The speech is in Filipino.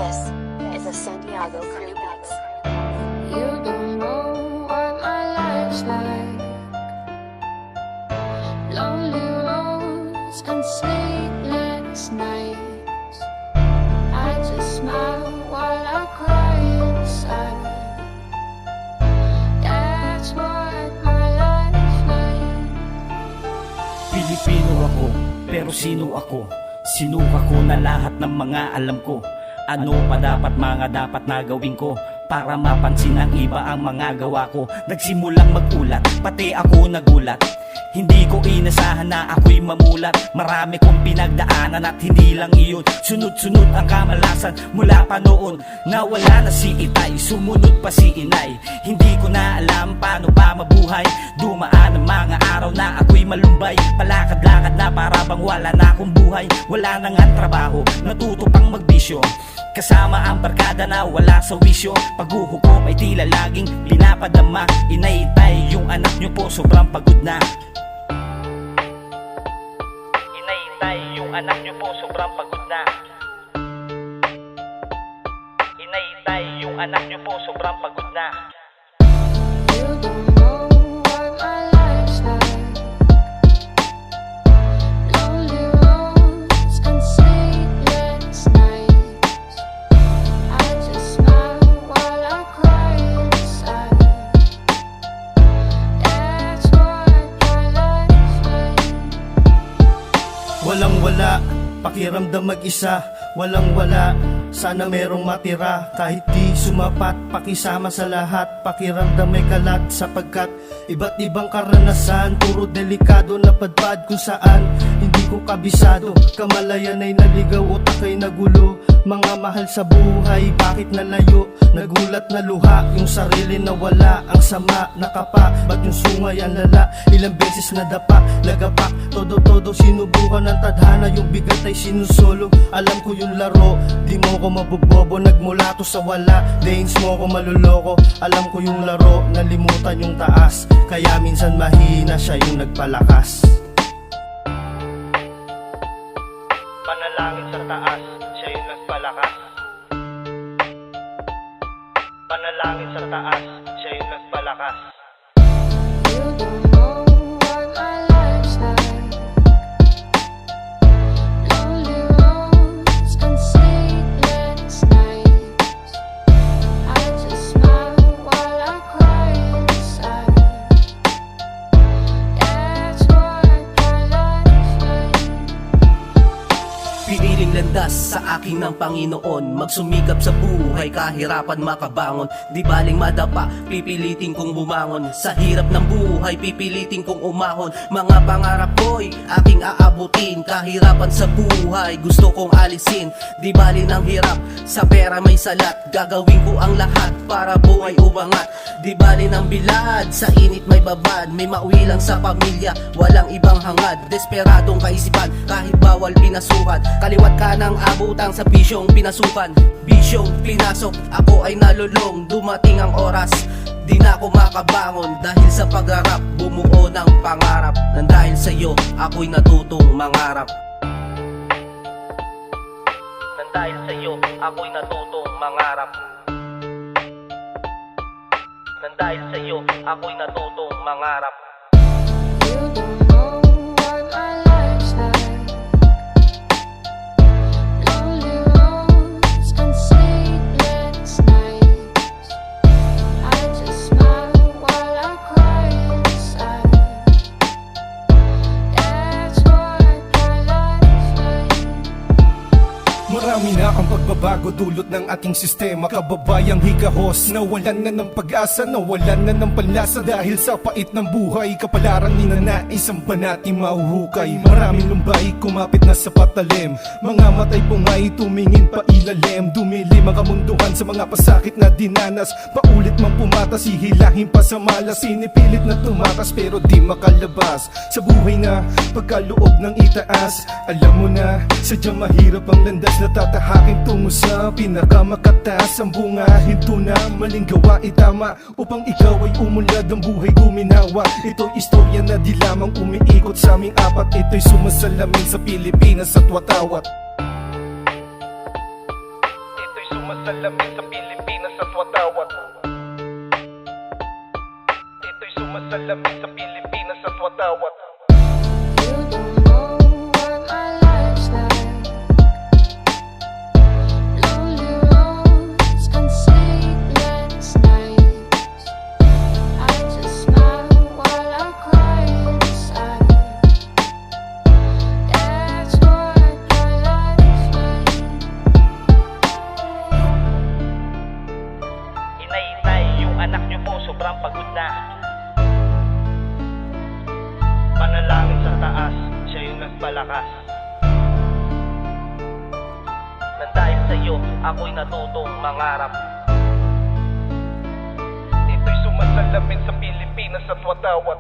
This is a Santiago Crew Beats. You don't know what my life's like. Lonely roads and sleepless nights. I just smile while I cry inside. That's what my life's like. Pilipino ako, pero sino ako? Sinuka ko na lahat ng mga alam ko. Ano pa dapat na gawin ko para mapansin ng iba ang mga gawa ko. Nagsimulang magulat, pati ako nagulat. Hindi ko inasahan na ako'y mamulat. Marami kong pinagdaanan at hindi lang iyon. Sunod-sunod ang kamalasan mula pa noon. Nawala na si Itay, sumunod pa si Inay. Hindi ko na alam paano pa mabuhay. Dumaan ang mga araw na ako'y malumbay. Palakad-lakad na para bang wala na akong buhay. Wala na ngang trabaho, natuto pang magbisyo. Kasama ang barkada na wala sa wisyo. Paghuhukom ay tila laging pinapadama. Inay, Itay, yung anak nyo po sobrang pagod na. Inay, Itay, yung anak nyo po sobrang pagod na. Inay, Itay, yung anak nyo po sobrang pagod na. You don't know what my life's like. Lonely roads and sleepless nights. I just smile while I cry inside. That's what my life's like. Walang wala, pakiramdam mag-isa. Walang wala, sana merong matira. Kahit di sumapat, pakisama sa lahat. Pakiramdam may kalat sapagkat iba't ibang karanasan. Puro delikado na padpad kung saan hindi ko kabisado. Kamalayan ay naligaw, utak ay nagulo. Mga mahal sa buhay, bakit nalayo? Nagulat na luha, yung sarili na wala. Ang sama, nakapa, ba't yung sungay ang lala? Ilang beses nadapa, lagapak, todo-todo sinubukan ng tadhana. Yung bigat ay sinusolo, alam ko yung laro. Di mo ko mabubobo, nagmula to sa wala. Dains mo ko maluloko, alam ko yung laro. Nalimutan yung taas, kaya minsan mahina siya yung nagpalakas. Panalangin sa taas, siya yung nagpalakas. Panalangin sa taas, siya yung nagpalakas. You don't know what my life's like. Lonely roads and sleepless nights. I just smile while I cry inside. That's what my life's like. Piniling landas sa akin ng Panginoon. Magsumikap sa buhay, kahirapan makabangon. Di baling madapa, pipilitin kong bumangon. Sa hirap ng buhay, pipilitin kong umahon. Mga pangarap ko'y aking aabutin. Kahirapan sa buhay, gusto kong alisin. Di bali ng hirap, sa pera may salat. Gagawin ko ang lahat para buhay umangat. Di bali ng bilad, sa init may babad. May mauwi lang sa pamilya, walang ibang hangad. Desperadong kaisipan, kahit bawal pinasukan. Kaliwat ka ng abutang sa bisyong pinasukan. Bisyong pinasok, ako ay nalulong. Dumating ang oras, di na ako makabangon. Dahil sa pagharap, bumuo ng pangarap. Nang dahil sa'yo, ako'y natutong mangarap. Nang dahil sa'yo, ako'y natutong mangarap. Nang dahil sa'yo, ako'y natutong mangarap. You don't know what my life's like. Lonely roads and sleepless nights. I just smile while I cry inside. That's what my life's like. Marami na ang pagbabago dulot ng ating sistema. Kababayang higahos, nawalan na ng pag-asa, nawalan na ng panlasa. Dahil sa pait ng buhay, kapalaran ni nanais ang banati mahuhukay. Maraming lumbay, kumapit na sa patalim. Mga matay pungay, tumingin pa ilalim. Dumili mga munduhan sa mga pasakit na dinanas. Paulit mang pumatas, hihilahin pa sa malas. Sinipilit na tumakas pero di makalabas. Sa buhay na pagkaloob ng itaas, alam mo na, sadyang mahirap ang landas na tatahakin tungo sa pinakamakatas. Ang bunga, hinto na, maling gawa itama upang ikaw ay umunlad, ang buhay guminawa. Ito'y istorya na di lamang umiikot sa aming apat. Ito'y sumasalamin sa Pilipinas at watawat. Ito'y sumasalamin sa Pilipinas at watawat. Ito'y sumasalamin sa Pilipinas at watawat. You don't know what my life's like. Lonely roads and sleepless nights. I just smile while I cry inside. That's what my life's like. Inay, yung anak niyo po sobrang pagod na. Panalangin sa taas, siya yung nagpalakas. Nang dahil sa'yo, ako'y natutong mangarap. Ito'y sumasalamin sa Pilipinas at watawat.